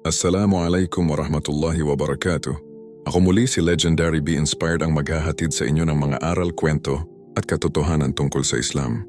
Assalamualaikum warahmatullahi wabarakatuh. Ako muli si Legendary Be Inspired ang maghahatid sa inyo ng mga aral, kwento at katotohanan tungkol sa Islam.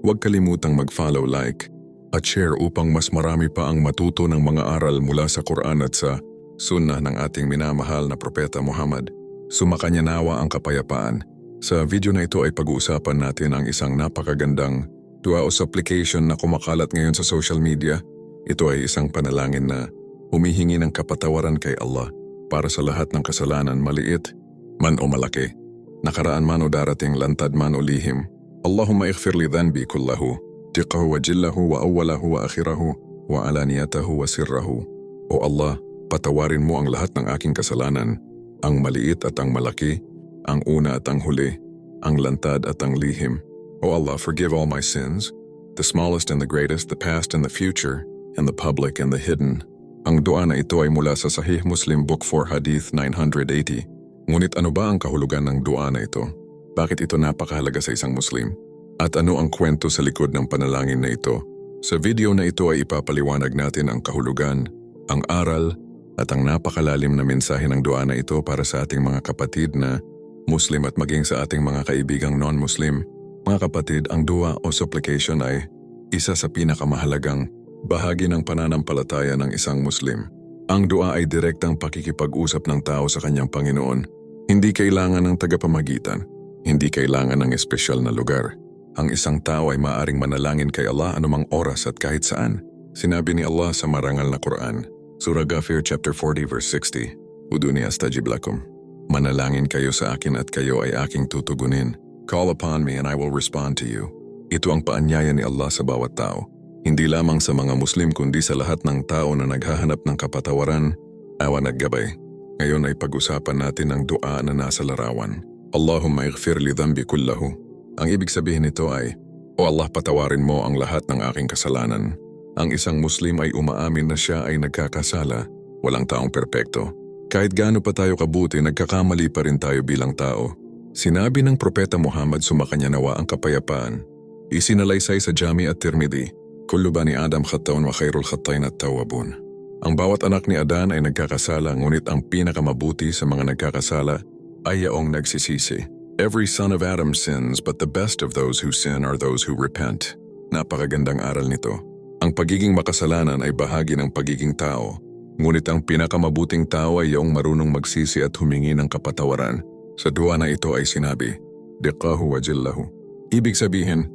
Huwag kalimutang mag-follow, like at share upang mas marami pa ang matuto ng mga aral mula sa Quran at sa sunnah ng ating minamahal na Propeta Muhammad. Sumakanya nawa ang kapayapaan. Sa video na ito ay pag-uusapan natin ang isang napakagandang dua o supplication na kumakalat ngayon sa social media. Ito ay isang panalangin na humihingi ng kapatawaran kay Allah para sa lahat ng kasalanan, maliit man o malaki, nakaraan man o darating, lantad man o lihim. Allahumma ighfir li dhanbi kullahu, diqahu wa jillahu wa awwalahu wa akhirahu wa alaniyatahu wa sirrahu. O Allah, patawarin mo ang lahat ng aking kasalanan, ang maliit at ang malaki, ang una at ang huli, ang lantad at ang lihim. O Allah, forgive all my sins, the smallest and the greatest, the past and the future, and the public and the hidden. Ang dua na ito ay mula sa Sahih Muslim Book 4 Hadith 980. Ngunit ano ba ang kahulugan ng dua na ito? Bakit ito napakahalaga sa isang Muslim? At ano ang kwento sa likod ng panalangin na ito? Sa video na ito ay ipapaliwanag natin ang kahulugan, ang aral, at ang napakalalim na mensahe ng dua na ito para sa ating mga kapatid na Muslim at maging sa ating mga kaibigang non-Muslim. Mga kapatid, ang dua o supplication ay isa sa pinakamahalagang bahagi ng pananampalataya ng isang Muslim. Ang dua ay direktang pakikipag-usap ng tao sa kanyang Panginoon. Hindi kailangan ng tagapamagitan. Hindi kailangan ng espesyal na lugar. Ang isang tao ay maaaring manalangin kay Allah anumang oras at kahit saan. Sinabi ni Allah sa marangal na Quran, Surah Ghafir chapter 40 verse 60, Uduni astajib lakum. Manalangin kayo sa akin at kayo ay aking tutugunin. Call upon me and I will respond to you. Ito ang paanyaya ni Allah sa bawat tao. Hindi lamang sa mga Muslim kundi sa lahat ng tao na naghahanap ng kapatawaran, awan at gabay. Ngayon ay pag-usapan natin ang dua na nasa larawan. Allahumma ighfir li dhanbi kullahu. Ang ibig sabihin nito ay, O Allah, patawarin mo ang lahat ng aking kasalanan. Ang isang Muslim ay umaamin na siya ay nagkakasala, walang taong perpekto. Kahit gaano pa tayo kabuti, nagkakamali pa rin tayo bilang tao. Sinabi ng Propeta Muhammad, sumakanya nawa ang kapayapaan. Isinalaysay sa Jami at Tirmidhi, Kullu bani Adam khattaun wa khairul khattayn at-tawwabun. Ang bawat anak ni Adan ay nagkakasala, ngunit ang pinakamabuti sa mga nagkakasala ay yaong nagsisisi. Every son of Adam sins, but the best of those who sin are those who repent. Napakagandang aral nito. Ang pagiging makasalanan ay bahagi ng pagiging tao, ngunit ang pinakamabuting tao ay yaong marunong magsisi at humingi ng kapatawaran. Sa dua na ito ay sinabi, Diqahu wa jillahu. Ibig sabihin,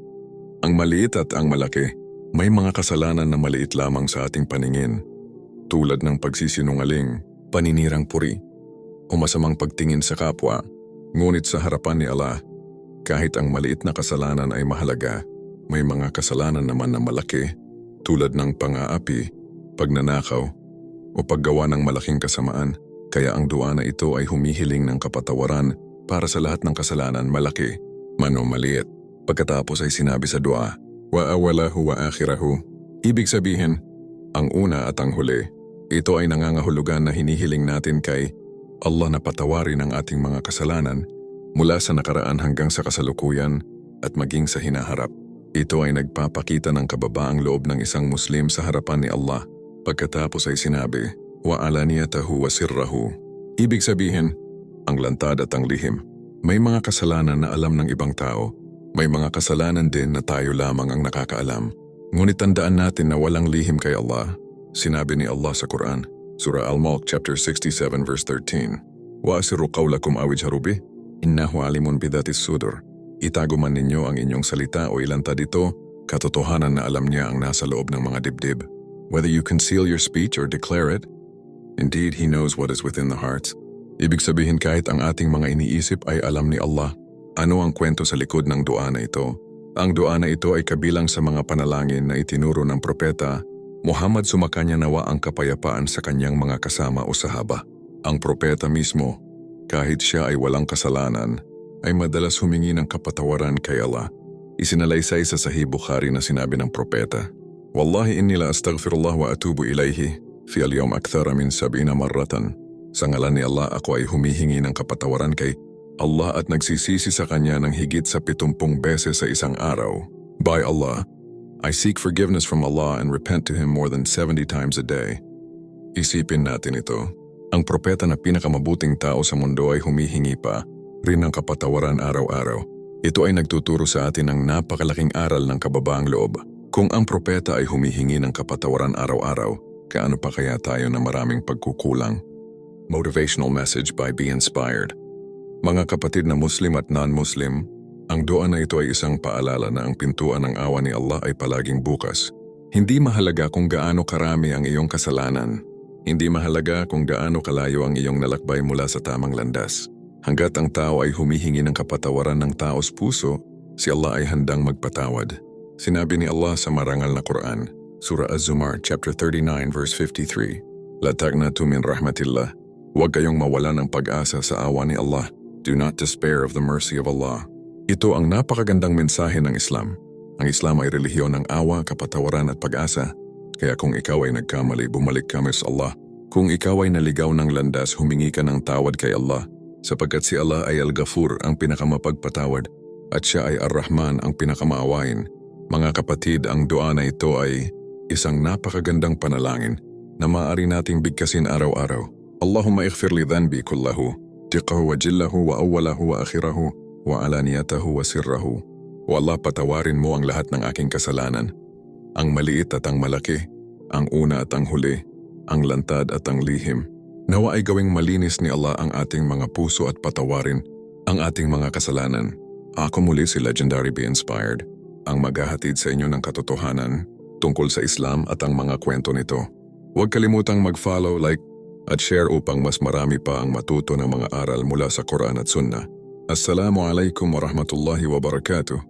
ang maliit at ang malaki. May mga kasalanan na maliit lamang sa ating paningin, tulad ng pagsisinungaling, paninirang puri, o masamang pagtingin sa kapwa. Ngunit sa harapan ni Allah, kahit ang maliit na kasalanan ay mahalaga, may mga kasalanan naman na malaki, tulad ng pang-aapi, pagnanakaw, o paggawa ng malaking kasamaan. Kaya ang dua na ito ay humihiling ng kapatawaran para sa lahat ng kasalanan, malaki man o maliit. Pagkatapos ay sinabi sa dua, Wa awalahu wa akhirahu. Ibig sabihin, ang una at ang huli. Ito ay nangangahulugan na hinihiling natin kay Allah na patawarin ang ating mga kasalanan mula sa nakaraan hanggang sa kasalukuyan at maging sa hinaharap. Ito ay nagpapakita ng kababaang loob ng isang Muslim sa harapan ni Allah. Pagkatapos ay sinabi, Wa alaniyatahu wa sirrahu. Ibig sabihin, ang lantad at ang lihim. May mga kasalanan na alam ng ibang tao. May mga kasalanan din na tayo lamang ang nakakaalam. Ngunit tandaan natin na walang lihim kay Allah. Sinabi ni Allah sa Quran, Surah Al-Mulk chapter 67 verse 13, Wa asiru qawlakum aw ijharu bih, innahu alimun bidatis sudur. Itago man ninyo ang inyong salita o ilantad ito, katotohanan na alam niya ang nasa loob ng mga dibdib. Whether you conceal your speech or declare it, indeed He knows what is within the hearts. Ibig sabihin kahit ang ating mga iniisip ay alam ni Allah. Ano ang kwento sa likod ng dua na ito? Ang dua na ito ay kabilang sa mga panalangin na itinuro ng propeta Muhammad, sumakanya nawa ang kapayapaan sa kanyang mga kasama o sahaba. Ang propeta mismo, kahit siya ay walang kasalanan, ay madalas humingi ng kapatawaran kay Allah. Isinalaysay sa Sahih Bukhari na sinabi ng propeta, Wallahi inni la astaghfirullah wa atubu ilayhi fi al-yawm akthara min 70 marratan. Sa ngalan ni Allah, ako ay humihingi ng kapatawaran kay Allah at nagsisisi sa kanya ng higit sa 70 beses sa isang araw. By Allah, I seek forgiveness from Allah and repent to Him more than 70 times a day. Isipin natin ito. Ang propeta na pinakamabuting tao sa mundo ay humihingi pa rin ng kapatawaran araw-araw. Ito ay nagtuturo sa atin ng napakalaking aral ng kababaang loob. Kung ang propeta ay humihingi ng kapatawaran araw-araw, kaano pa kaya tayo na maraming pagkukulang? Motivational message by Be Inspired. Mga kapatid na Muslim at non-Muslim, ang dua na ito ay isang paalala na ang pintuan ng awa ni Allah ay palaging bukas. Hindi mahalaga kung gaano karami ang iyong kasalanan. Hindi mahalaga kung gaano kalayo ang iyong nalakbay mula sa tamang landas. Hanggat ang tao ay humihingi ng kapatawaran ng taos puso, si Allah ay handang magpatawad. Sinabi ni Allah sa marangal na Quran, Surah Az-Zumar, chapter 39, verse 53, La taqnatu min rahmatillah. Huwag kayong mawalan ng pag-asa sa awa ni Allah. Do not despair of the mercy of Allah. Ito ang napakagandang mensahe ng Islam. Ang Islam ay relihiyon ng awa, kapatawaran at pag-asa. Kaya kung ikaw ay nagkamali, bumalik kami sa Allah. Kung ikaw ay naligaw ng landas, humingi ka ng tawad kay Allah. Sapagkat si Allah ay Al-Ghafur, ang pinakamapagpatawad, at siya ay Ar-Rahman, ang pinakamaawain. Mga kapatid, ang dua na ito ay isang napakagandang panalangin na maaari nating bigkasin araw-araw. Allahumma ighfir li dhanbi kullahu, diqahu wa jillahu wa awwalahu wa akhirahu wa alaniyatahu wa sirrahu. O Allah, patawarin mo ang lahat ng aking kasalanan. Ang maliit at ang malaki, ang una at ang huli, ang lantad at ang lihim. Nawa ay gawing malinis ni Allah ang ating mga puso at patawarin ang ating mga kasalanan. Ako muli si Legendary Be Inspired, ang maghahatid sa inyo ng katotohanan tungkol sa Islam at ang mga kwento nito. Huwag kalimutang mag-follow, like, at share upang mas marami pa ang matuto ng mga aral mula sa Quran at Sunnah. Assalamualaikum warahmatullahi wabarakatuh.